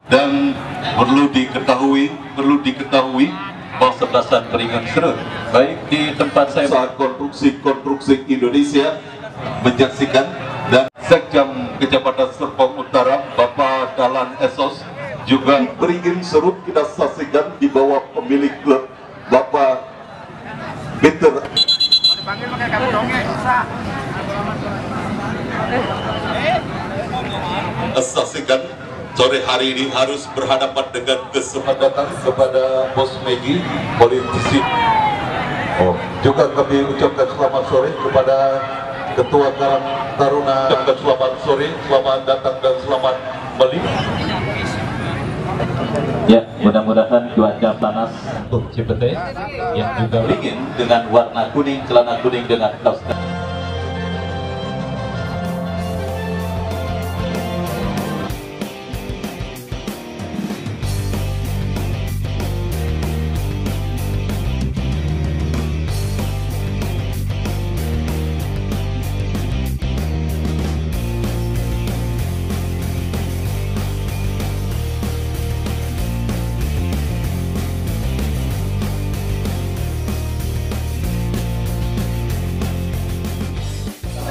Dan perlu diketahui bahwa sebelasan Beringin Serut, baik di tempat saya saat konstruksi Indonesia menyaksikan, dan Sekjam Kecamatan Serpong Utara Bapak Dalan Esos juga Beringin Serut kita saksikan di bawah pemilik klub Bapak Peter. Saksikan sore hari ini harus berhadapan dengan kesepakatan kepada Bos Megi, politisi. Juga kami ucapkan selamat sore kepada Ketua Karang Taruna. Ucapkan selamat sore, selamat datang dan selamat melihat. Ya, mudah-mudahan cuaca panas untuk Cipete yang juga Beringin dengan warna kuning, celana kuning dengan kaos.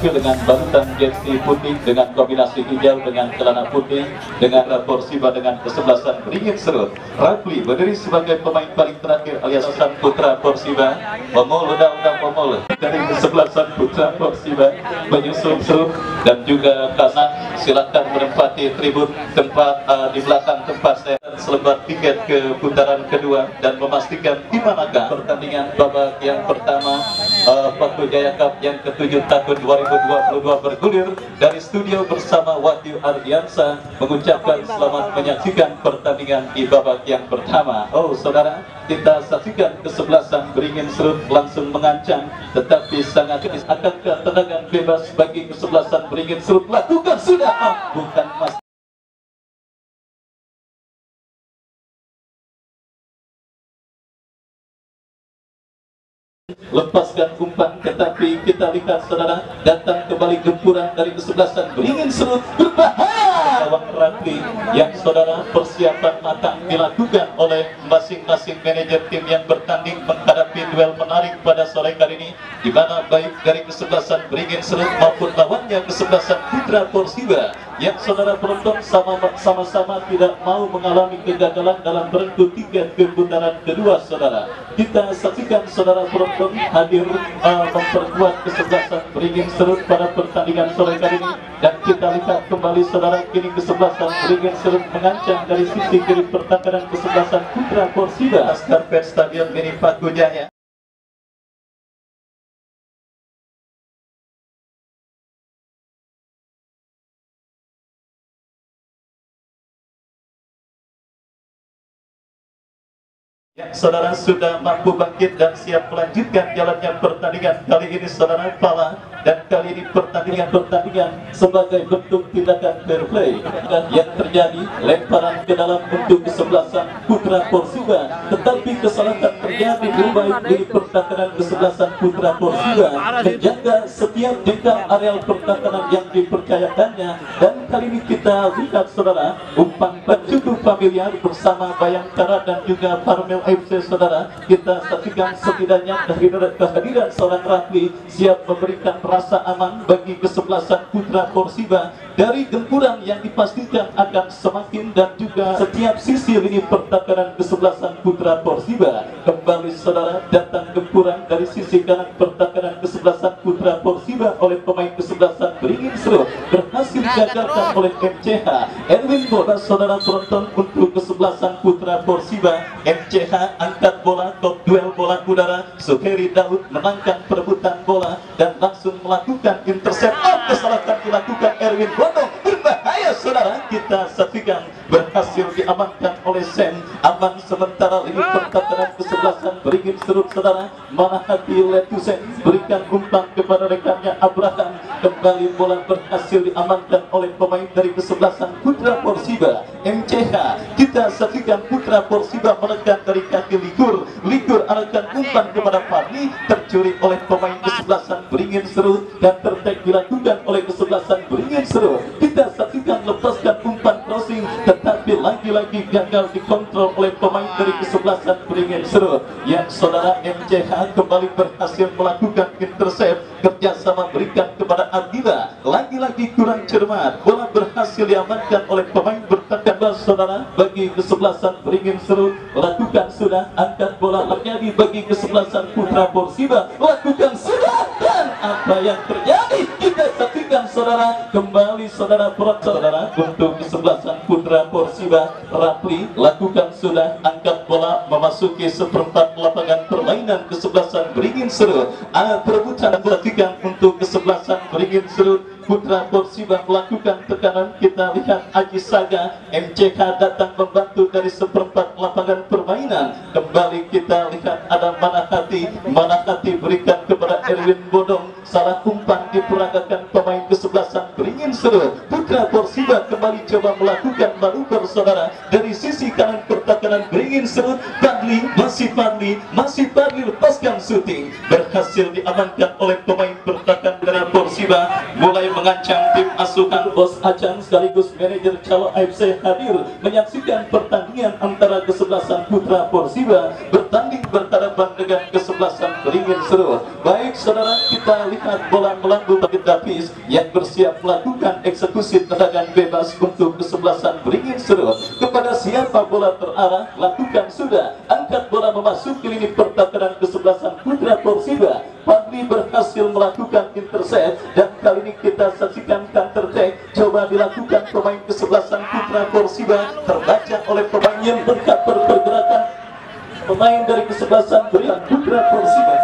Dengan balutan jersey putih dengan kombinasi hijau dengan celana putih dengan Porsiba dengan kesebelasan Beringin Serut. Rafli berdiri sebagai pemain paling terakhir alias sang putra Porsiba. Momol undang Momol dari kesebelasan putra Porsiba menyusul Serut dan juga Kasan. Silakan menempati tribun tempat di belakang tempat saya, selebar tiket ke putaran kedua dan memastikan di manakah pertandingan babak yang pertama Paku Jaya Cup yang ke-7 tahun 2022 bergulir. Dari studio bersama Wahyu Ardiansa mengucapkan selamat menyaksikan pertandingan di babak yang pertama. Oh saudara, kita saksikan kesebelasan Beringin Serut langsung mengancam, tetapi sangat tipis. Akankah tendangan bebas bagi kesebelasan Beringin Serut? Lakukan sudah, bukan mas. Lepaskan umpan, tetapi kita lihat saudara, datang kembali gempuran dari kesebelasan Beringin Serut. Berbahaya gawang Rafli yang saudara persiapan matang dilakukan oleh masing-masing manajer tim yang bertanding menghadapi duel menarik pada sore hari ini, di mana baik dari kesebelasan Beringin Serut maupun lawannya kesebelasan Putra Porsiba yang saudara penonton sama-sama tidak mau mengalami kegagalan dalam berebut tiket ke putaran kedua saudara. Kita saksikan saudara penonton hadir memperkuat kesebelasan Beringin Serut pada pertandingan sore kali ini, dan kita lihat kembali saudara, kini kesebelasan Beringin Serut mengancam dari sisi kiri pertahanan kesebelasan Putra Porsiba. Karpet Stadion Mini Paku Jaya. Ya, saudara sudah mampu bangkit dan siap melanjutkan jalannya pertandingan kali ini saudara Pala, dan kali ini pertandingan sebagai bentuk tindakan fair play. Dan yang terjadi lemparan ke dalam untuk kesebelasan Putra Porsiba, tetapi kesalahan terjadi berubah di pertahanan kesebelasan Putra Porsiba menjaga setiap jengkal areal pertahanan yang dipercayakannya. Dan kali ini kita lihat saudara, umpan cukup familiar bersama Bayangkara dan juga Parmel FC saudara. Kita saksikan setidaknya dari kehadiran seorang Rafli siap memberikan rasa aman bagi kesebelasan Putra Porsiba dari gempuran yang dipastikan akan semakin, dan juga setiap sisi lini pertahanan kesebelasan Putra Porsiba. Kembali saudara, datang gempuran dari sisi kanan pertahanan kesebelasan Putra Porsiba oleh pemain kesebelasan Beringin Serut, berhasil digagalkan oleh MCH. Erwin bola saudara penonton untuk kesebelasan Putra Porsiba. MCH angkat bola, top duel bola udara. Sukeri Daud menangkan perebutan bola dan langsung melakukan intercept. Kesalahan dilakukan Erwin Bondong, berbahaya saudara. Kita saksikan berhasil diamankan oleh Sen. Aman sementara lini pertahanan kesebelasan Beringin Serut saudara. Manahati Letusen berikan umpan kepada rekannya Abraham. Kembali bola berhasil diamankan oleh pemain dari kesebelasan Putra Porsiba. MCH kita saksikan Putra Porsiba menekan dari kaki Likur arahkan umpan kepada Fadli, tercuri oleh pemain kesebelasan Beringin Serut dan tertek dilakukan oleh kesebelasan Beringin Serut. Kita saksikan lepaskan umpan crossing, tetapi tapi lagi-lagi gagal dikontrol oleh pemain dari kesebelasan Beringin Serut. Yang saudara MCH kembali berhasil melakukan intercept, kerjasama berikan kepada Adila, lagi-lagi kurang cermat, bola berhasil diamankan oleh pemain bertahan. Saudara, bagi kesebelasan Beringin Serut lakukan sudah, angkat bola terjadi bagi kesebelasan Putra Porsiba, lakukan sudah, dan apa yang terjadi kita saksikan saudara, kembali saudara untuk kesebelasan Putra Porsiba. Rapli lakukan sudah, angkat bola memasuki seperempat lapangan permainan kesebelasan Beringin Serut. Perebutan dilakukan untuk kesebelasan Beringin Serut. Putra Porsiba melakukan tekanan, kita lihat Aji Saga MCK datang membantu dari seperempat lapangan permainan. Kembali kita lihat ada Manahati berikan kepada Erwin Bodong, salah umpan diperagakan pemain kesebelasan Beringin Serut. Putra Porsiba kembali coba melakukan manuver saudara dari sisi kanan pertahanan Beringin Serut. Masih Fadli lepaskan syuting, berhasil diamankan oleh pemain pertahanan dari Porsiba, mulai mengancam tim asuhan. Bos Acan sekaligus manajer Calo AFC hadir menyaksikan pertandingan antara kesebelasan Putra Porsiba bertanding berhadapan dengan kesebelasan Beringin Serut. Baik saudara, kita lihat bola melambung bagi Davis yang bersiap melakukan eksekusi tendangan bebas untuk kesebelasan Beringin Serut. Kepada siapa bola terarah, lakukan sudah, angkat bola memasuki lini pertahanan kesebelasan Putra Porsiba. Fadli berhasil melakukan intercept, dan kali ini kita saksikan counter attack coba dilakukan pemain kesebelasan Putra Porsiba, terbaca oleh pemain yang berkat pergerakan pemain dari kesebelasan Putra Porsiba.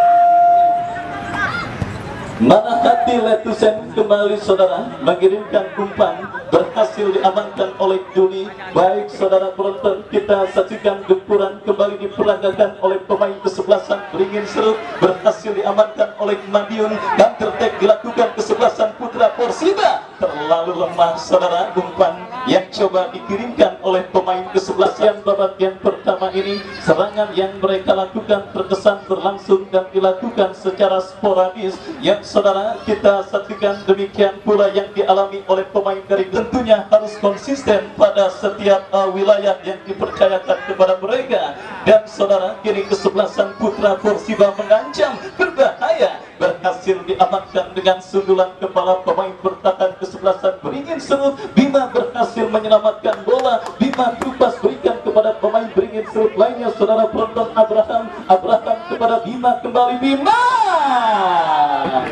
Manahati Letusen kembali saudara mengirimkan umpan, berhasil diamankan oleh Juni. Baik saudara penonton, kita saksikan gempuran kembali diperagakan oleh pemain kesebelasan Beringin Serut, berhasil diamankan oleh Madiun, dan tertek dilakukan kesebelasan Putra Porsiba. Terlalu lemah saudara umpan yang coba dikirimkan oleh pemain kesebelasan. Babak yang pertama ini serangan yang mereka lakukan terkesan berlangsung dan dilakukan secara sporadis. Yang saudara kita saksikan demikian pula yang dialami oleh pemain dari, tentunya harus konsisten pada setiap wilayah yang dipercayakan kepada mereka. Dan saudara, kini kesebelasan Putra Porsiba mengancam berbahaya, berhasil diamankan dengan sundulan kepala pemain bertahan kesebelasan Beringin Serut. Bima berhasil menyelamatkan bola, Bima Trupas berikan kepada pemain Beringin Serut lainnya saudara penonton. Abraham kepada Bima, kembali Bima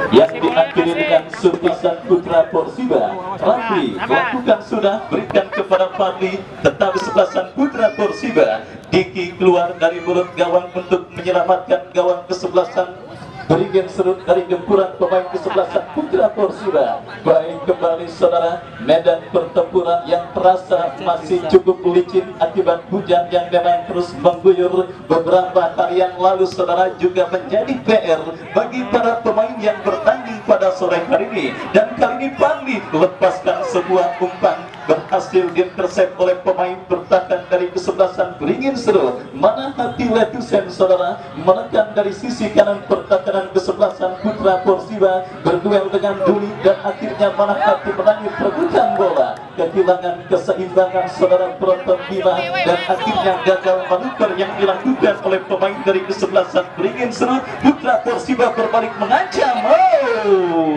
yang diakhiri dengan suntisan Putra Porsiba. Fadli lakukan sudah, berikan kepada Fadli, tetapi kesebelasan Putra Porsiba. Diki keluar dari mulut gawang untuk menyelamatkan gawang kesebelasan Beringin Serut dari gempuran pemain kesebelasan Putra Porsiba. Baik kembali saudara, medan pertempuran yang terasa masih cukup licin akibat hujan yang memang terus mengguyur beberapa hari yang lalu saudara, juga menjadi PR bagi para pemain yang bertanding pada sore hari ini. Dan kali ini Fadli lepaskan sebuah umpan, berhasil diintercept oleh pemain bertahan dari kesebelasan Beringin Serut. Manahati Letusen saudara menekan dari sisi kanan pertahanan kesebelasan Putra Porsiba, berduel dengan Duli, dan akhirnya Manahati menangis perebutan bola, kehilangan keseimbangan saudara penonton Bima, dan akhirnya gagal manuver yang dilakukan oleh pemain dari kesebelasan Beringin Serut. Putra Porsiba berbalik mengancam,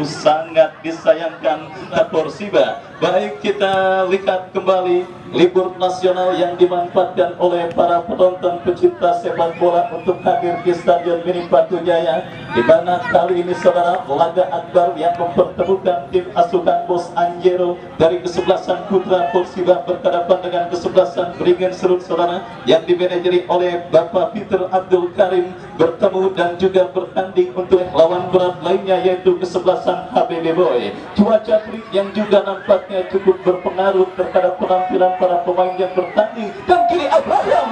sangat disayangkan Porsiba. Baik, kita lihat kembali libur nasional yang dimanfaatkan oleh para penonton pecinta sepak bola untuk hadir di Stadion Mini Batujaya, di mana kali ini saudara laga akbar yang mempertemukan tim asuhan Bos Anjero dari kesebelasan Putra Porsiba berhadapan dengan kesebelasan Beringin Serut saudara, yang dimanajeri oleh Bapak Peter Abdul Karim, bertemu dan juga bertanding untuk lawan berat lainnya yaitu kesebelasan HBB Boy. Cuaca terik yang juga nampaknya cukup berpengaruh terhadap penampilan para pemain yang bertanding. Dan kini Abraham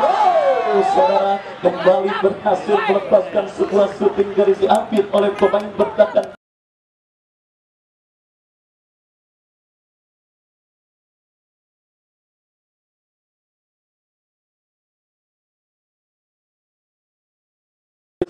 saudara kembali berhasil melepaskan sebuah syuting dari diambil oleh pemain bertahan.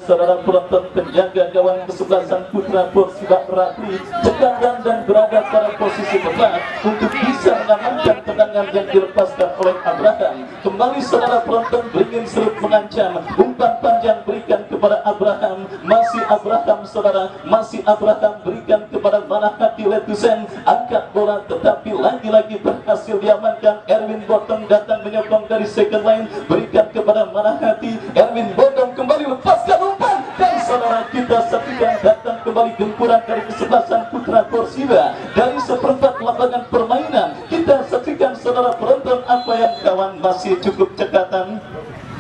saudara penonton penjaga gawang kesebelasan putra Persiba Rapli cekatan dan berada pada posisi tepat untuk bisa mengamankan tendangan yang dilepaskan oleh Abraham. Kembali saudara penonton, beringin serut mengancam, umpan panjang berikan kepada Abraham, masih Abraham saudara, masih Abraham berikan kepada Manahati Letusen, angkat bola tetapi lagi-lagi berhasil diamankan. Erwin Botong datang menyokong dari second line, berikan kepada Manahati. Erwin Botong kembali lepaskan umpan dan saudara kita saksikan datang kembali gempuran dari kesebelasan putra Persiba dari seperempat lapangan permainan. Kita saksikan saudara penonton apa yang kawan masih cukup cekatan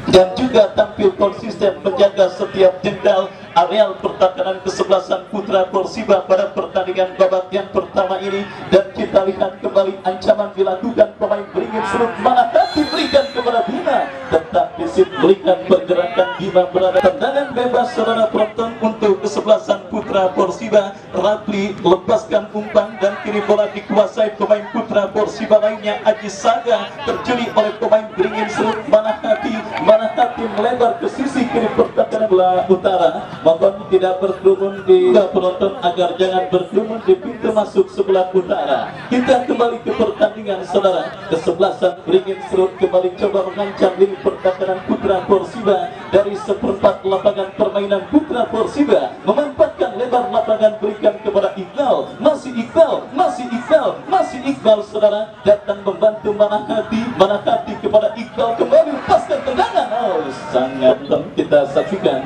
dan juga tampil konsisten menjaga setiap jengkal areal pertahanan kesebelasan putra Persiba pada pertandingan babak yang pertama ini. Dan kita lihat kembali ancaman dilakukan pemain beringin serut, Manahati berikan kepada Bima, tetapi Sip melihat pergerakan Bima berada. Tendangan bebas saudara penonton untuk kesebelasan putra Persiba. Rapli lepaskan umpan dan kini bola dikuasai pemain putra Persiba lainnya. Aji Saga terjuli oleh pemain beringin serut Manahati. Manahati melebar ke sisi kiri pertahanan bola utara. Mohon tidak berkerumun di penonton agar jangan berkerumun di pintu masuk sebelah utara. Kita kembali ke pertandingan saudara. Kesebelasan beringin serut kembali coba mengancam lini pertahanan putra Persiba dari seperempat lapangan permainan. Putra Persiba memanfaatkan lebar lapangan, berikan kepada Iqbal, masih Iqbal, masih Iqbal, masih Iqbal saudara, datang membantu Manahati. Manahati kepada Iqbal, kembali lepaskan tendangan. Oh, sangat kita saksikan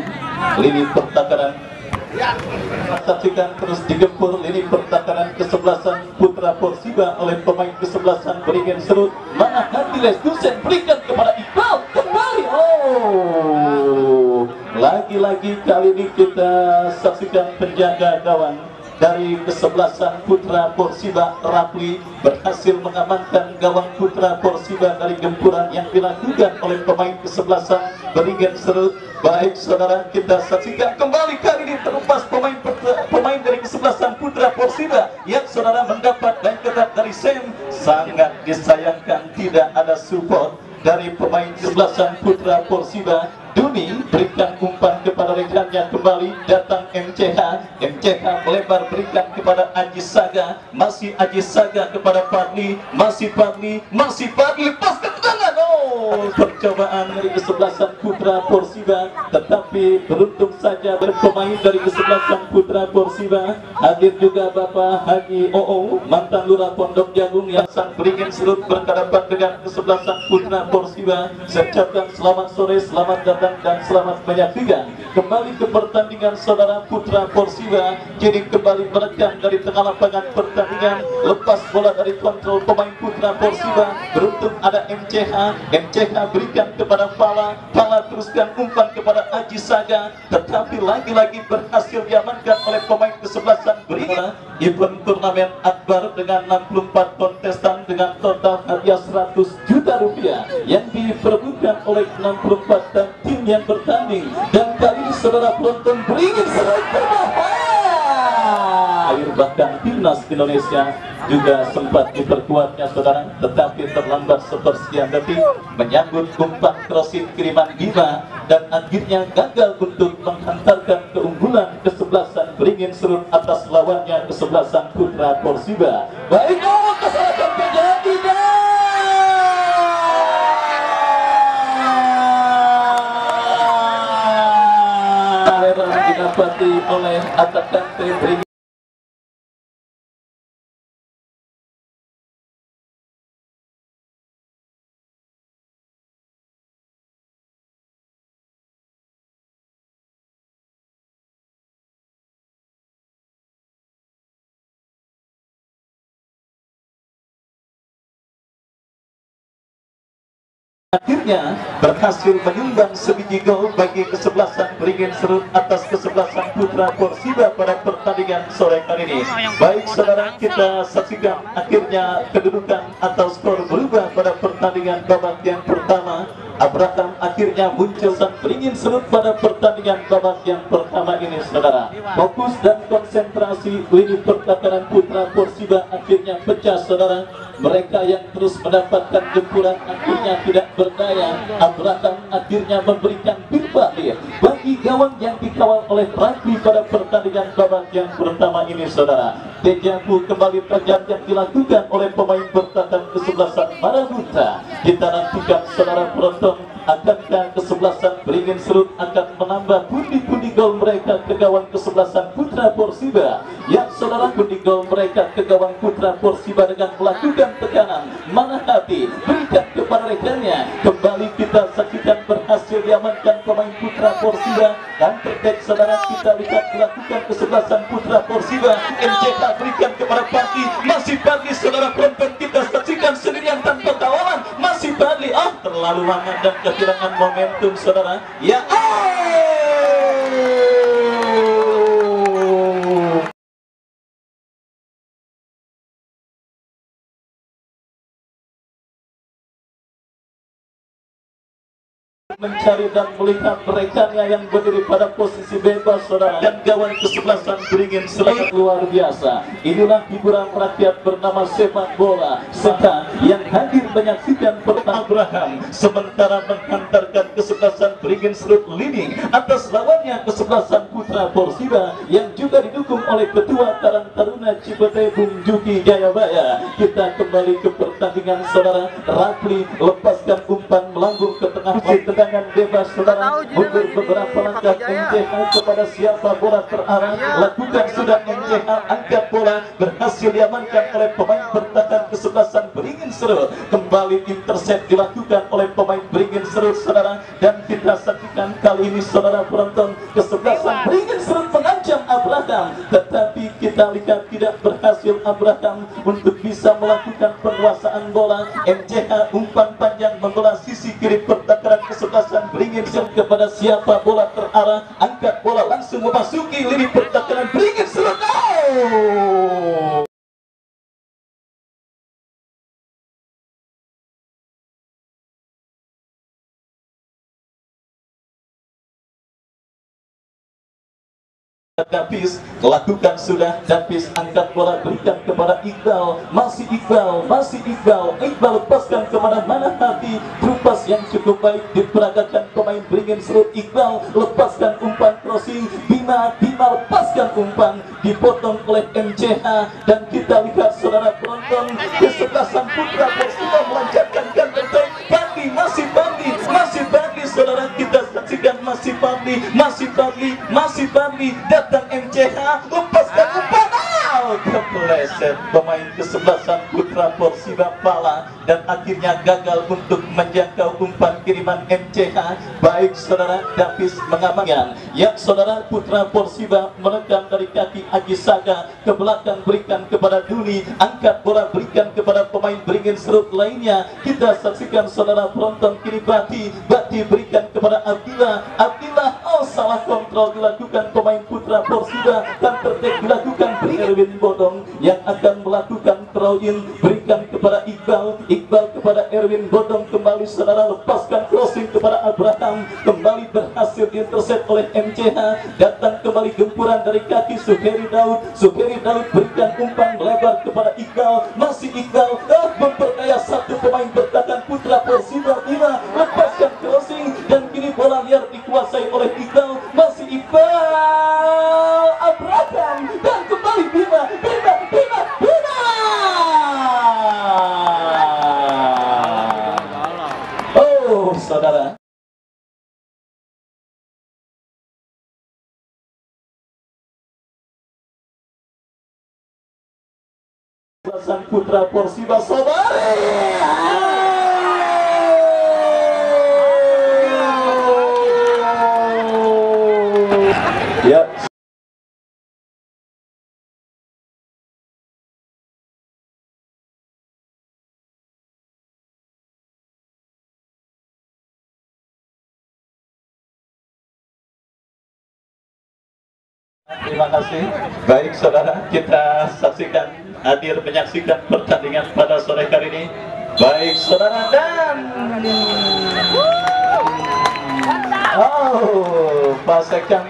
lini pertahanan, saksikan terus digempur lini pertahanan kesebelasan putra Persiba oleh pemain kesebelasan beringin serut. Manahati Lestusen berikan kepada Iqbal, kembali. Oh, lagi-lagi kali ini kita saksikan penjaga gawang dari kesebelasan putra Persiba Rapli berhasil mengamankan gawang putra Persiba dari gempuran yang dilakukan oleh pemain kesebelasan beringin serut. Baik saudara, kita saksikan kembali kali ini terlepas pemain dari kesebelasan putra Persiba yang saudara mendapat dan ketat dari Sam. Sangat disayangkan tidak ada support dari pemain kesebelasan putra Persiba. Duni berikan umpan kepada rekannya, kembali datang MCH. MCH melebar berikan kepada Aji Saga, masih Aji Saga kepada Fadli, masih Fadli, masih Fadli, lepaskan tendangan. Oh, percobaan dari kesebelasan putra Persiba, tetapi beruntung saja berpemain dari kesebelasan putra Persiba. Hadir juga Bapak Haji OO, mantan lurah Pondok Jagung yang sang beringin serut berhadapan dengan kesebelasan putra Persiba. Saya ucapkan selamat sore, selamat datang dan selamat menyaksikan kembali ke pertandingan saudara. Putra Persiba kini kembali merekam dari tengah lapangan pertandingan, lepas bola dari kontrol pemain putra Persiba. Beruntung ada MCH, MCH berikan kepada Fala, Fala teruskan umpan kepada Aji Saga, tetapi lagi-lagi berhasil diamankan oleh pemain kesebelasan beringin. Event turnamen akbar dengan 64 kontestan dengan total hadiah 100 juta rupiah yang diperebutkan oleh 64 tim yang bertanding. Dan kali ini saudara penonton beringin serut air, bahkan timnas Indonesia juga sempat diperkuatnya saudara, tetapi terlambat sepersekian detik menyambut umpan crossing kiriman Bima dan akhirnya gagal untuk menghantarkan keunggulan kesebelasan beringin serut atas lawannya kesebelasan putra Persiba. Baik, kesalahan terjadi dan didapati oleh atakan beringin. Akhirnya berhasil menyumbang sebiji gol bagi kesebelasan beringin serut atas kesebelasan putra Persiba pada pertandingan sore kali ini. Baik saudara, kita saksikan akhirnya kedudukan atau skor berubah pada pertandingan babak yang pertama. Abraham akhirnya muncul dan beringin serut pada pertandingan babak yang pertama ini saudara. Fokus dan konsentrasi lini pertahanan putra Persiba akhirnya pecah saudara. Mereka yang terus mendapatkan gempuran akhirnya tidak berdaya. Abraham akhirnya memberikan berakhir bagi gawang yang dikawal oleh Rafli pada pertandingan babak yang pertama ini, saudara. Dejavu kembali terjadi yang dilakukan oleh pemain bertahan kesebelasan Marabunta. Kita nantikan, saudara penonton, akankah kesebelasan Beringin Serut akan menambah pundi-pundi gol mereka ke gawang kesebelasan Putra Porsiba? Ya, saudara, pundi gol mereka ke gawang Putra Porsiba dengan melakukan tekanan mana hati berikan kepada rekannya. Kembali kita saksikan berhasil diamankan pemain Putra Porsiba, dan terkait, saudara, kita lihat melakukan kesebelasan Putra Porsiba. MCK berikan kepada Pati, masih Pati, saudara penonton, kita saksikan sendirian tanpa kawalan, masih Pati. Terlalu lama dan kehilangan momentum, saudara. Ya, mencari dan melihat rekannya yang berdiri pada posisi bebas, saudara, dan gawang kesebelasan Beringin sangat luar biasa. Inilah hiburan rakyat bernama sepak bola, serta yang hadir menyaksikan pertandingan. Abraham sementara menghantarkan kesebelasan Beringin Serut leading atas lawannya kesebelasan Putra Porsiba yang juga didukung oleh Ketua Karang Taruna Cipete Bung Juki Jayabaya. Kita kembali ke pertandingan, saudara. Rafli lepaskan umpan melambung ke tengah tendangan bebas, saudara, mundur beberapa langkah. MCH kepada siapa bola terarah, lakukan sudah MCH, angkat bola, berhasil diamankan oleh pemain bertahan kesebelasan Beringin Serut. Kembali intercept dilakukan oleh pemain Beringin Serut, saudara, dan kita saksikan kali ini, saudara penonton, kesebelasan Beringin Serut mengancam Abraham, tetapi kita lihat tidak berhasil Abraham untuk bisa melakukan penguasaan bola. MCH umpan panjang membelah sisi kiri pertahanan kesebelasan Beringin Serut kepada siapa bola terarah, angkat bola langsung memasuki lini pertahanan Beringin Serut. Davis lakukan sudah, Davis angkat bola berikan kepada Iqbal, masih Iqbal, Iqbal lepaskan kepada mana hati, trupas yang cukup baik diperagakan pemain Beringin Serut. Iqbal lepaskan umpan crossing, Bima lepaskan umpan, dipotong oleh MCH, dan kita lihat, saudara penonton, kesebelasan Putra Porsiba melancarkan counter attack. Bandi, masih Bandi, saudara, kita saksikan masih Bandi, datang MCH, lepaskan umpan, kepleset pemain kesebelasan Putra Porsiba pala, dan akhirnya gagal untuk menjangkau umpan kiriman MCH. Baik, saudara, Davis mengamankan. Ya, saudara, Putra Porsiba menekan dari kaki Agisaga ke belakang, berikan kepada Duni, angkat bola berikan kepada pemain Beringin Serut lainnya. Kita saksikan, saudara penonton, kiri Bati berikan kepada Abdillah, salah kontrol dilakukan pemain Putra Porsiba, dan tertek dilakukan Erwin Bodong yang akan melakukan throw-in, berikan kepada Iqbal kepada Erwin Bodong, kembali, saudara, lepaskan crossing kepada Abraham, kembali berhasil diintercept oleh MCH, datang kembali gempuran dari kaki Suheri Daud berikan umpan melebar kepada Iqbal, masih Iqbal, memperdaya satu pemain bertahan Putra Porsiba. Bima lepaskan crossing, dan kini bola liar dikuasai oleh Iqbal, masih Iqbal, Abraham, dan kembali Bima. Oh, saudara, sang Putra Porsiba, saudara. Ya, terima kasih. Baik, saudara, kita saksikan, hadir menyaksikan pertandingan pada sore hari ini. Baik, saudara, dan Pak Sekam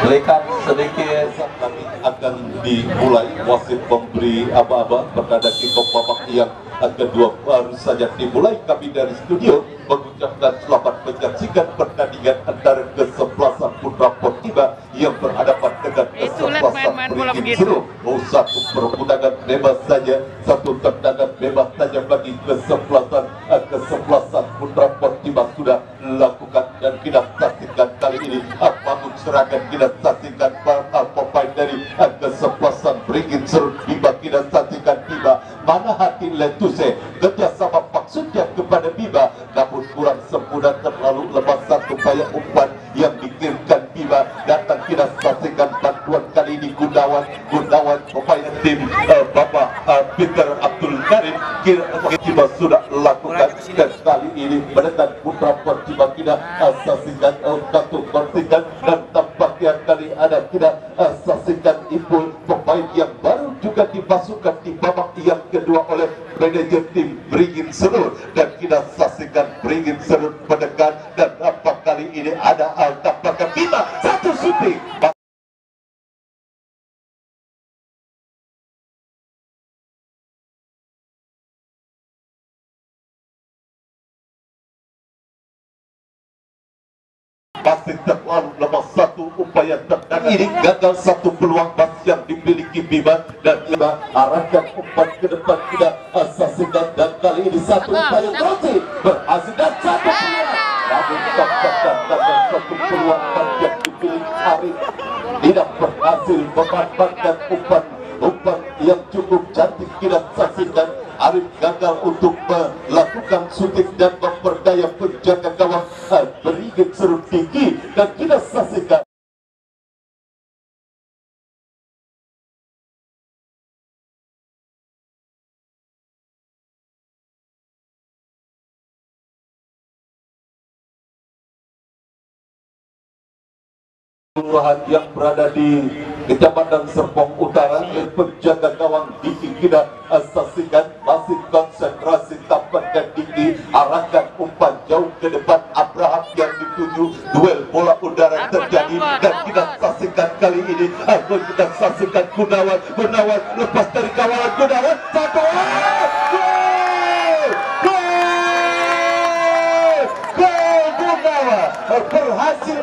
lihat sedikit, kami akan dimulai. Wasit memberi aba-aba pada kick-off babak yang kedua baru saja dimulai. Kami dari studio mengucapkan selamat menyaksikan pertandingan antara kesebelasan Putra Portiba yang berhadapan dengan kesebelasan Beringin Seru. Satu perundangan bebas saja, satu tendangan bebas saja bagi kesebelasan Putra Portiba sudah lakukan, dan kita saksikan kali ini bangun serangan, kita saksikan pemain dari kesebelasan Beringin Seru tiba, kita saksikan tiba mana hati Letuse kerjasama maksudnya kepada Biba, namun kurang sempurna, terlalu lepas satu upaya umpan yang dikirimkan Biba. Datang kita saksikan bantuan kali ini Gunawan pemain tim Bapak Peter Abdul Karim kita sudah lakukan, dan kali ini menekan Putra Portiba kita saksikan satu kontingan, dan tampaknya kali ada kita saksikan Ipul pemain yang baru juga dimasukkan di babak yang kedua oleh manajer tim Beringin Seru, dan kita saksikan Beringin Seru mendekat, dan apa kali ini ada tampaknya Bima satu shooting. Masih terlalu lepas satu upaya tendangan ini, gagal satu peluang pas yang dimiliki Bima, dan Bima arahkan umpan ke depan, tidak saksikan, dan kali ini satu upaya berhasil berhasil, dan satu peluang namun tampaknya gagal satu peluang pas yang dimiliki Arif tidak berhasil memanfaatkan umpan yang cukup cantik. Kita saksikan Arif gagal untuk melakukan shooting dan memperdaya penjaga gawang Beringin Seru tinggi, dan kita saksikan kelurahan yang berada di Kecamatan Serpong Utara, penjaga gawang Diki kita saksikan masih konsentrasi, tampaknya Diki arahkan umpan jauh ke depan. Abraham yang dituju, duel bola udara terjadi, dan kita saksikan kali ini kita saksikan Gunawan lepas dari kawalan Gunawan, satu berhasil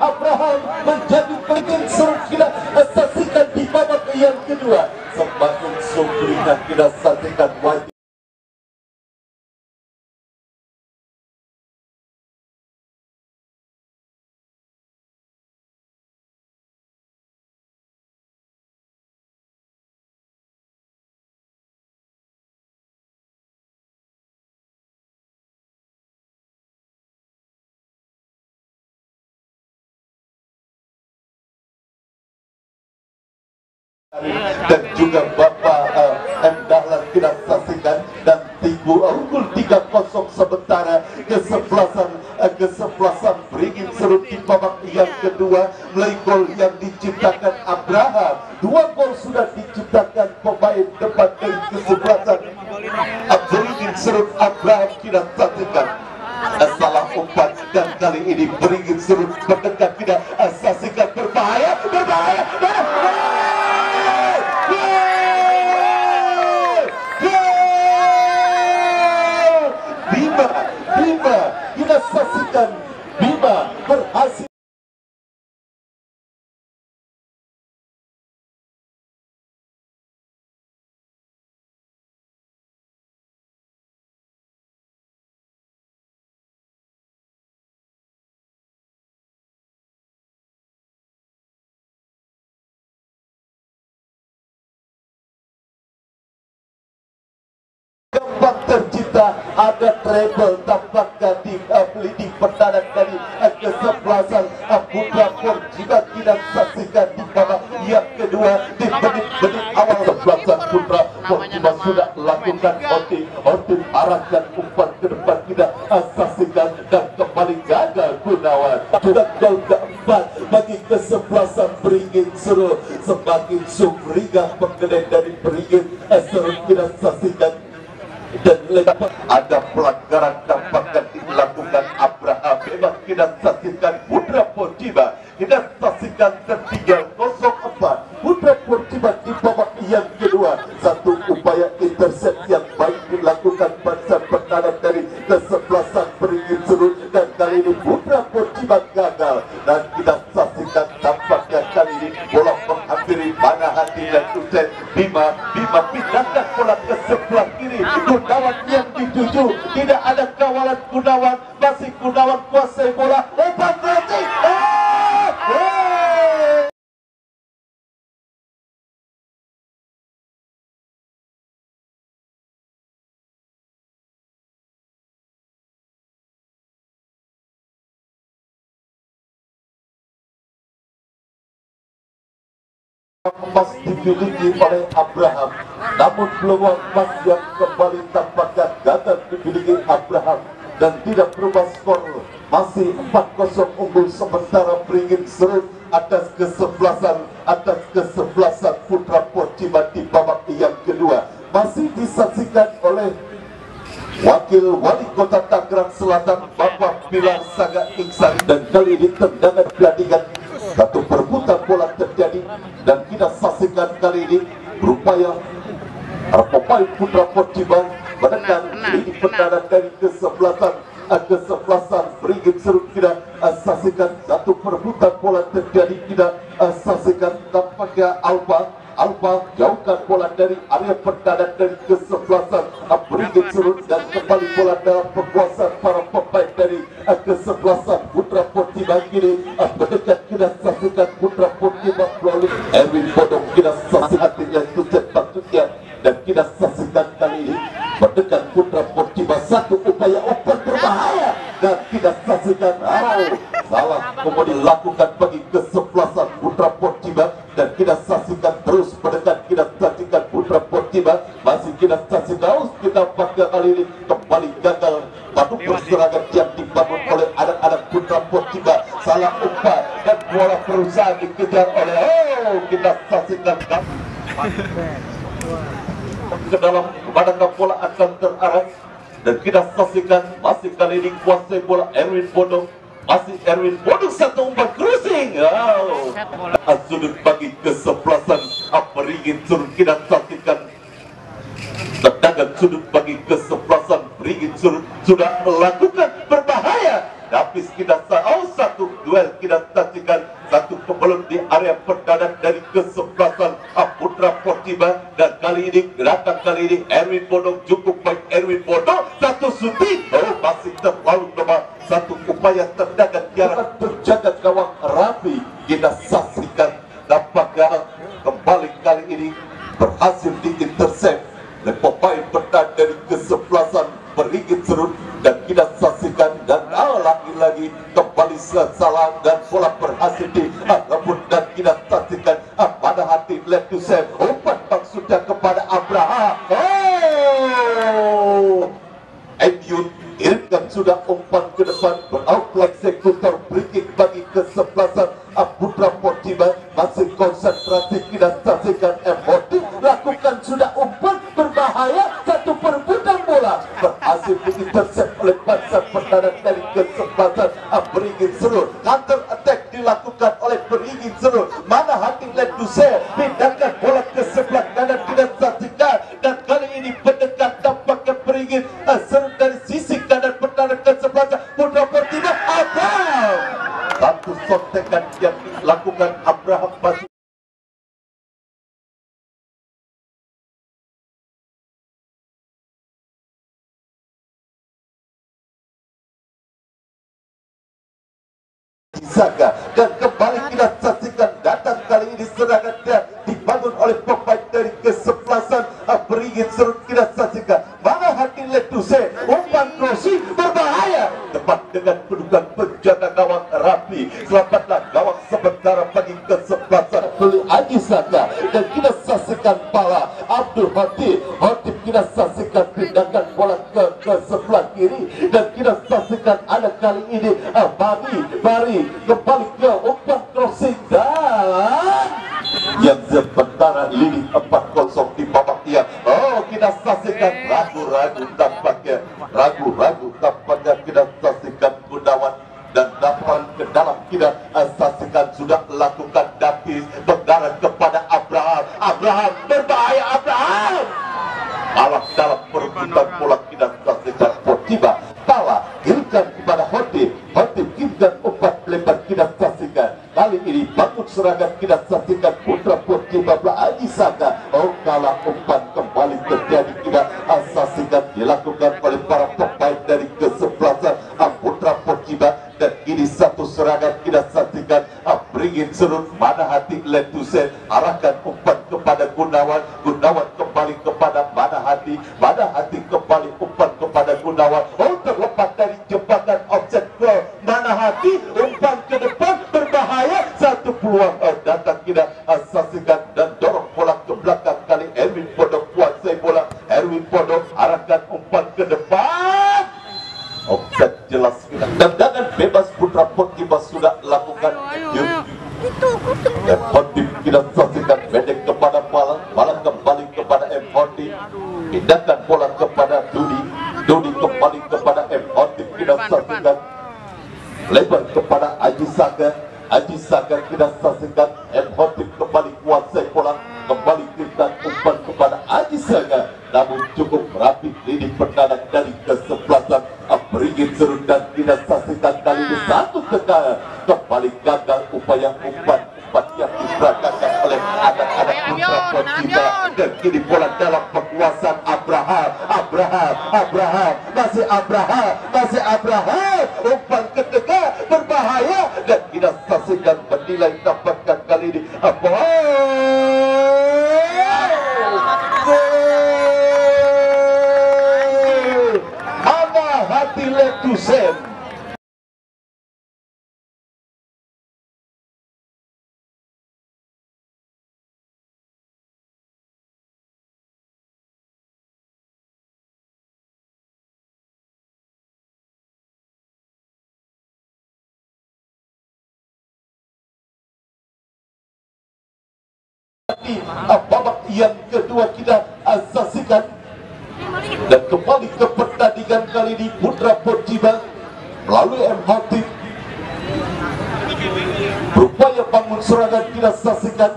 Abraham menjadi Beringin Seru. Kita saksikan di babak yang kedua, semakin sumringah kita saksikan wajib dan juga Bapak M. Dahlan kita saksikan, dan unggul 3-0 sementara kesebelasan Beringin Seru di babak yang kedua melalui gol yang diciptakan Abraham. 2 gol sudah diciptakan pemain depan dari kesebelasan Beringin Seru. Abraham kita saksikan salah umpan, dan kali ini Beringin Seru mendekat, kita saksikan berbahaya. Bima kita saksikan Bima berhasil tercipta, ada treble tampaknya di pertandingan dari kesebelasan Putra Portiba. Kita saksikan di babak yang kedua di menit-menit awal kesebelasan Putra Portiba sudah lakukan outing arahkan umpan ke depan, kita saksikan, dan kembali gagal Gunawan. Sudah gol keempat bagi kesebelasan Beringin Seru, semakin sumringah penggedeng dari Beringin Seru. Kita saksikan, dan ada pelanggaran tampaknya dilakukan Abraham. Memang kita saksikan Putra Portiba, kita saksikan tertinggal 0-4 Putra Portiba di babak yang kedua. Satu upaya intercept yang baik dilakukan pada pertahanan dari kesebelasan beringin serut, dan kali ini Putra Porciba gagal, dan kita saksikan tampaknya kali ini bola menghampiri mana hati dan Usain Bima pindahkan bola ke sebelah kiri. Gunawan yang dituju, tidak ada kawalan Gunawan, masih Gunawan kuasai bola, umpan crossing. Emas dimiliki oleh Abraham, namun peluang emas yang kembali tampaknya gagal dimiliki Abraham dan tidak berubah skor, masih 4-0 unggul sementara beringin serut atas kesebelasan Putra Porciba di babak yang kedua. Masih disaksikan oleh Wakil Wali Kota Tangerang Selatan Bapak Pilar Saga Iksan, dan kali ini tendangan gelandingan satu perebutan bola terjadi, dan kita saksikan kali ini berupaya pemain Putra Porciba menekan ini tendangan dari kesebelasan beringin serut. Kita saksikan satu perebutan bola terjadi, kita saksikan tampaknya Alba jauhkan bola dari area pertahanan dari kesebelasan beringin serut, dan kembali bola dalam penguasaan para pemain dari kesebelasan Putra Porciba. Kini mendekat, kita saksikan Putra Porciba melalui Erwin Bodong, kita saksikan artinya itu sepatutnya, dan kita saksikan kali ini mendekat Putra Porciba satu upaya umpan berbahaya, dan kita saksikan salah kemudian dilakukan bagi kesebelasan Putra Porciba, dan kita saksikan terus mendekat, kita saksikan Putra Porciba masih kita saksikan kita pakai kali ini kembali gagal batu perserangan yang dibangun oleh anak-anak Putra Porciba, salah umpan dan bola berusaha dikejar oleh kita saksikan ke dalam, kemanakah bola akan terarah, dan kita saksikan masih kali ini kuasai bola Erwin Bodong, masih Erwin Bodong satu umpan cruising, sudut bagi kesebelasan beringin serut. Kita saksikan tendangan sudut bagi kesebelasan beringin serut sudah melakukan berbahaya, tapi kita satu duel kita saksikan satu kebelum di area pertahanan dari kesebelasan Putra Porciba, dan kali ini gerakan kali ini Erwin Bodong cukup baik. Erwin Bodong satu shooting, masih terlalu lemah, satu upaya tendangan jarak penjaga gawang rapi. Kita saksikan tampaknya kembali kali ini berhasil diintercept oleh pemain pertahanan dari kesebelasan beringin serut, dan kita saksikan dan lagi-lagi kembali salah dan bola berhasil direbut, dan kita saksikan pada hati left to save, umpan maksudnya kepada Abraham. Ayun kirimkan sudah umpan ke depan, beroutlet eksekutor free bagi kesebelasan Putra Porciba, masih konsentrasi. Kita saksikan emotif lakukan sudah umpan berbahaya, satu perebutan bola berhasil diintercept oleh bangsa pertahanan dari kesebelasan beringin serut. Counter attack dilakukan oleh beringin serut, mana hati led to save, pindahkan bola ke sebelah kanan. Kita saksikan, dan kali ini pendekat tampaknya beringin serut dari sisi kanan pertahanan kesebelasan Putra Porciba. Satu sontekan yang dilakukan Abraham Basuki. Dan kembali kita saksikan datang kali ini serangan dibangun oleh pemain dari kesebelasan beringin serut. Kita saksikan mana hati Letuse, umpan crossing berbahaya tepat dengan kedudukan penjaga gawang rapi. Selamatlah gawang sementara bagi kesebelasan Aji Saka, dan kita saksikan pala Abdul Hatib. Kita saksikan pindahkan bola ke sebelah kiri, dan kita saksikan ada kali ini Bari kembali ke umpan crossing, dan yang sementara lini 4-0 di babak yang kita saksikan ragu-ragu tampaknya kita saksikan Gunawan, dan dapat ke dalam kita saksikan sudah melakukan dapis mendarat kepada Abraham berbahaya. Abraham malah dalam perebutan bola kita saksikan Porciba kalah. Hilkan lakukan umpan lebar kita saksikan. Kali ini bangun serangan kita saksikan Putra Putri Babla Haji Saka. Oh kalah umpan kembali terjadi kita saksikan dilakukan oleh para pemain dari kesebelasan Putra Putri dan ini satu serangan kita saksikan beringin serut mana hati Letusen arahkan umpan kepada Gunawan kembali kepada mana hati kembali umpan kepada Gunawan. Oh terlepas dari jembatan offset goal mana hati umpan ke depan berbahaya satu peluang datang kita saksikan dan dorong bola ke belakang kali Erwin Podo kuasai bola Erwin Podo arahkan umpan ke depan offset jelas kita. Tendangan bebas Putra Putri sudah lakukan. M40 kita saksikan pendek kepada Malang kembali kepada M40 pindahkan bola kepada Dudi kembali kepada M40 kita saksikan lebar kepada Haji Saka kita saksikan M40 kembali kuasai bola kembali kita umpan kepada Haji Saka namun cukup rapi lini pertahanan dari kesebelasan beringin serut dan kita saksikan kali ini satu tekan kembali gagal upaya umpan yang diperagakan oleh anak-anak Putra Pocita dan kini bola dalam penguasaan Abraham masih Abraham umpan ketika berbahaya dan kita saksikan bernilai dapatkan kali ini mana hati Letusen. Babak yang kedua kita saksikan dan kembali ke pertandingan kali ini Putra Porciba melalui M-Hatib berupaya bangun serangan kita saksikan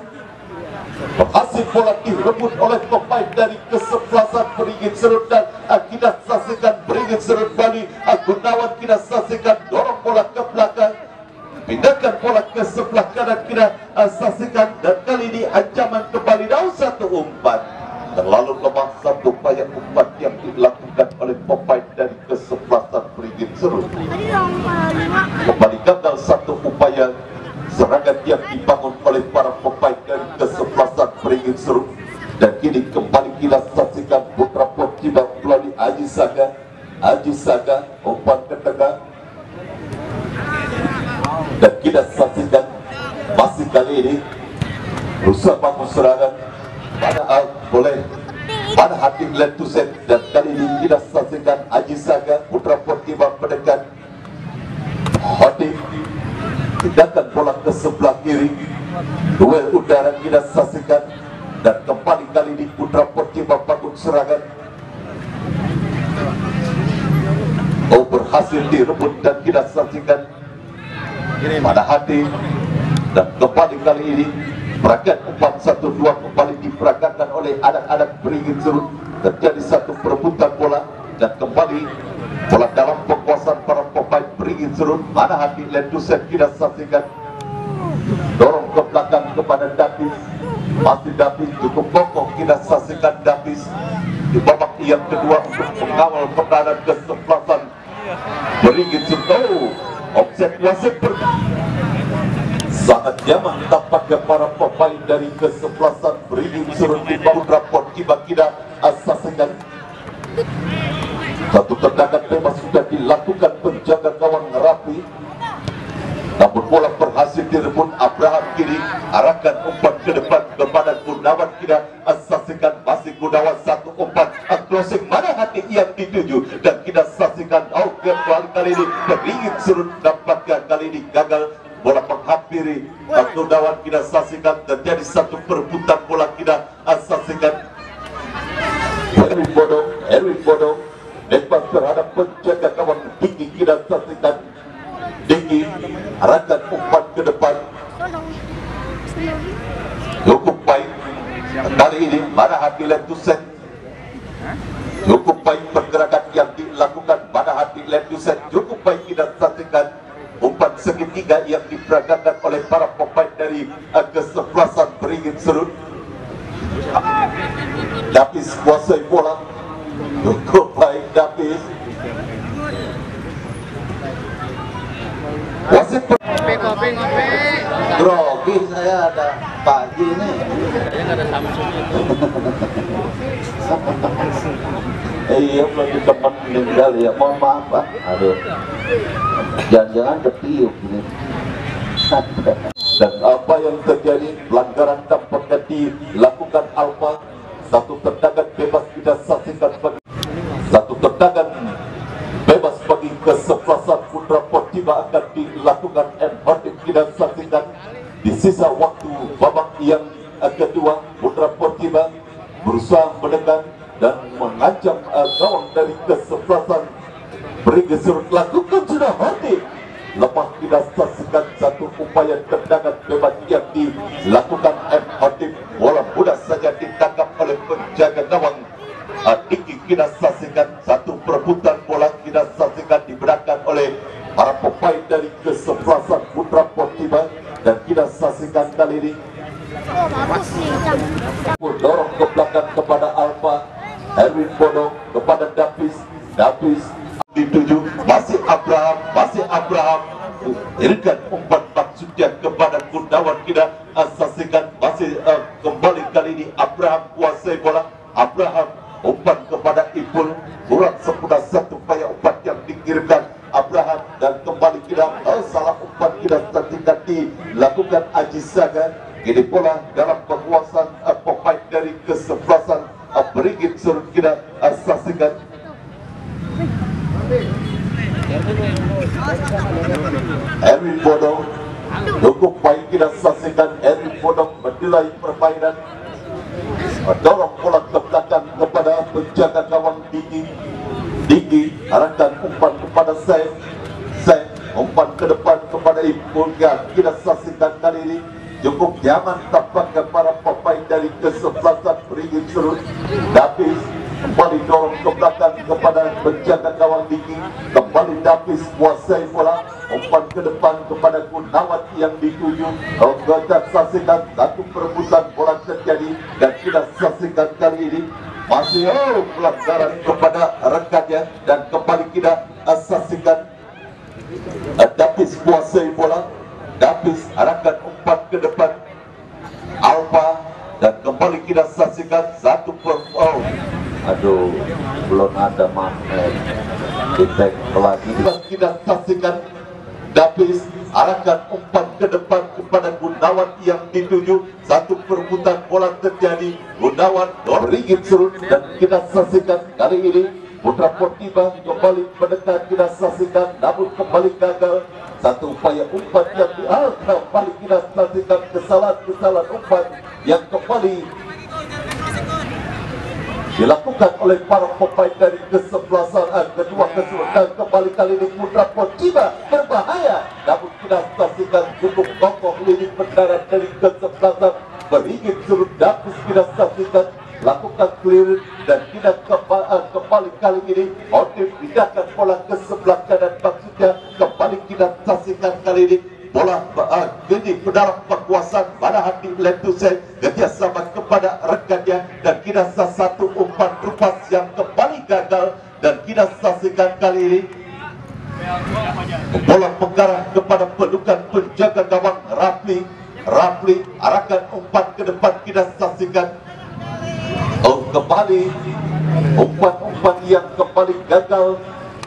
berhasil bola direbut oleh pemain dari kesebelasan beringin serut dan kita saksikan beringin serut Bali Gunawan kita saksikan dorong bola ke belakang pindahkan bola ke sebelah kanan kita saksikan dan kali ini ancaman kembali daun satu umpan terlalu lemah satu upaya umpan yang dilakukan oleh pemain dari kesebelasan beringin serut kembali gagal satu upaya serangan yang dibangun oleh para pemain dari kesebelasan beringin serut dan kini kembali kita saksikan Putra Porciba melalui Haji Saka umpan ke tengah dan kita saksikan masih kali ini berusaha bangun serangan pada hati Letusen dan kali ini kita saksikan Haji Saka Putra Porciba mendekat Hoti tindakan bola ke sebelah kiri duel udara kita saksikan dan kembali kali ini Putra Porciba bangun serangan berhasil direbut dan kita saksikan pada hati dan kembali kali ini peragam umpan 1-2 kembali diperagakan oleh anak-anak beringin serut terjadi satu perebutan bola dan kembali bola dalam penguasaan para pemain beringin serut mana hati Letusen kita saksikan dorong ke belakang kepada Davis masih Davis cukup kokoh kita saksikan Davis di babak yang kedua untuk mengawal pertahanan kesebelasan beringin serut offset wasit sangat nyaman tampaknya para pemain dari kesebelasan beringin serut di Putra Porciba kita saksikan satu tendangan bebas sudah dilakukan penjaga gawang rapi namun bola berhasil direbut Abraham kiri arahkan umpan ke depan kepada Gunawan kita saksikan masih Gunawan satu umpan closing mana hati yang dituju dan kita saksikan kali ini beringin serut dapatkan kali ini gagal bola menghampiri Gunawan kita saksikan terjadi satu perebutan bola kita saksikan Erwin Bodo lepas terhadap penjaga gawang Diki kita saksikan Diki arahkan umpan ke depan cukup baik kali ini mana hati Letusen cukup baik pergerakan yang dilakukan pada hati Letusen cukup baik kita saksikan umpan segitiga yang diperagakan oleh para pemain dari kesebelasan beringin serut. Davis kuasai bola, cukup baik Davis. Wasit Kopi. grogi saya ada pagi ini. Kayaknya nggak ada Samsung itu. Iya, belum teman meninggal ya. Mohon maaf Pak. Aduh, jangan-jangan ketiup ini. Dan apa yang terjadi? Pelanggaran tampaknya dilakukan Alfa. Satu tendangan bebas tidak saksikan bagi satu tendangan bebas bagi kesebelasan Putra Portiba akan dilakukan Hortim tidak saksikan. Di sisa waktu babak yang kedua, Putra Portiba berusaha menekan dan mengancam gawang dari kesebelasan Beringin Serut. Lakukan sudah Hortim. Lepas tidak saksikan satu upaya tendangan bebas yang dilakukan Hortim. Bola mudah saja ditangkap oleh penjaga gawang Diki. Kita saksikan satu perebutan bola, kita saksikan diberikan oleh para pemain dari kesebelasan Putra Portiba. Dan kita saksikan kali ini dorong ke belakang kepada Alfa. Erwin Bono kepada Davis dituju, masih Abraham irikan umpan maksudnya kepada Gunawan. Kita saksikan masih kembali kali ini Abraham kuasai bola. Abraham umpan kepada Ipul, kurang sempurna satu upaya umpan yang dikirimkan Abraham. Dan kembali kita salah umpan kita saksikan dilakukan Aji Saga. Ini bola dalam penguasaan pemain dari kesebelasan Beringin Serut. Kita saksikan Erwin Bono cukup baik. Kita saksikan Erwin Bono menilai permainan, dorong bola ke belakang kepada penjaga gawang Diki arahkan umpan kepada Saif umpan ke depan kepada Ipul. Kita saksikan kali ini cukup nyaman tampaknya para pemain dari kesebelasan Beringin Serut. Davis kembali dorong ke belakang kepada penjaga gawang Diki. Kembali Davis kuasai bola, umpan ke depan kepada Gunawan yang dituju. Kita saksikan satu perebutan bola terjadi. Dan kita saksikan kali ini masih pelanggaran kepada rekannya. Dan kembali kita saksikan Davis kuasai bola. Davis arahkan umpan ke depan Alfa. Dan kembali kita saksikan satu aduh, belum ada magnet kita lagi. Kita saksikan Davis arahkan umpan ke depan kepada Gunawan yang dituju. Satu perebutan bola terjadi. Gunawan Beringin Serut. Dan kita saksikan kali ini Putra Portiba kembali mendekat. Kita saksikan namun kembali gagal. Satu upaya umpan yang kembali kita saksikan kesalahan umpan yang kembali dilakukan oleh para pemain dari kesebelasan kedua keseluruhan. Kembali kali ini Putra Portiba berbahaya, namun kita saksikan cukup kokoh lini pendarat dari kesebelasan Beringin Serut. Davis kita saksikan lakukan clear dan tidak kembali kali ini Hortim pindahkan bola ke sebelah kanan. Maksudnya kembali kita saksikan kali ini bola jadi dalam kekuasaan pada hati Lentusai kerjasama kepada rekannya. Dan kita satu umpan rupas yang kembali gagal. Dan kita saksikan kali ini bola mengarah kepada pelukan penjaga gawang Rafli arahkan umpan ke depan. Kita saksikan kembali umpan yang kembali gagal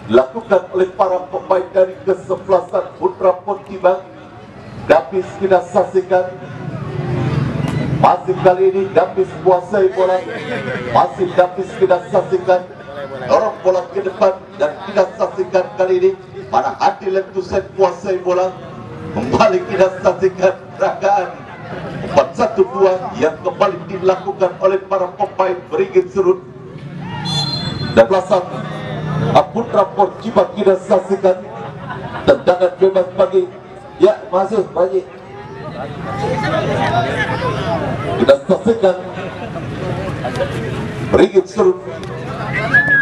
dilakukan oleh para pemain dari kesebelasan Putra Portiba. Davis kita saksikan masih kali ini Davis kuasai bola. Masih Davis kita saksikan dorong bola ke depan. Dan kita saksikan kali ini pada hati Lentusen kuasai bola. Kembali kita saksikan gerakan 4-1-2 yang kembali dilakukan oleh para pemain Beringin Serut. Dan belasan Putra Portiba kita saksikan tendangan bebas bagi masih bagi kita saksikan Beringin Serut.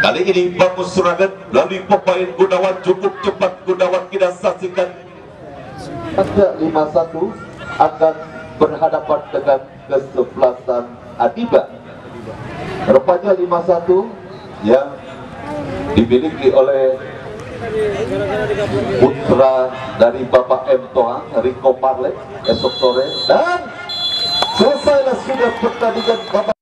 Kali ini bagus serangan melalui pemain Gunawan, cukup cepat Gunawan kita saksikan Maka 51 akan berhadapan dengan kesebelasan Adiba. Rupanya 51 yang dimiliki oleh putra dari Bapak M. Toang, Rico Parle, esok sore, dan selesailah sudah pertandingan Bapak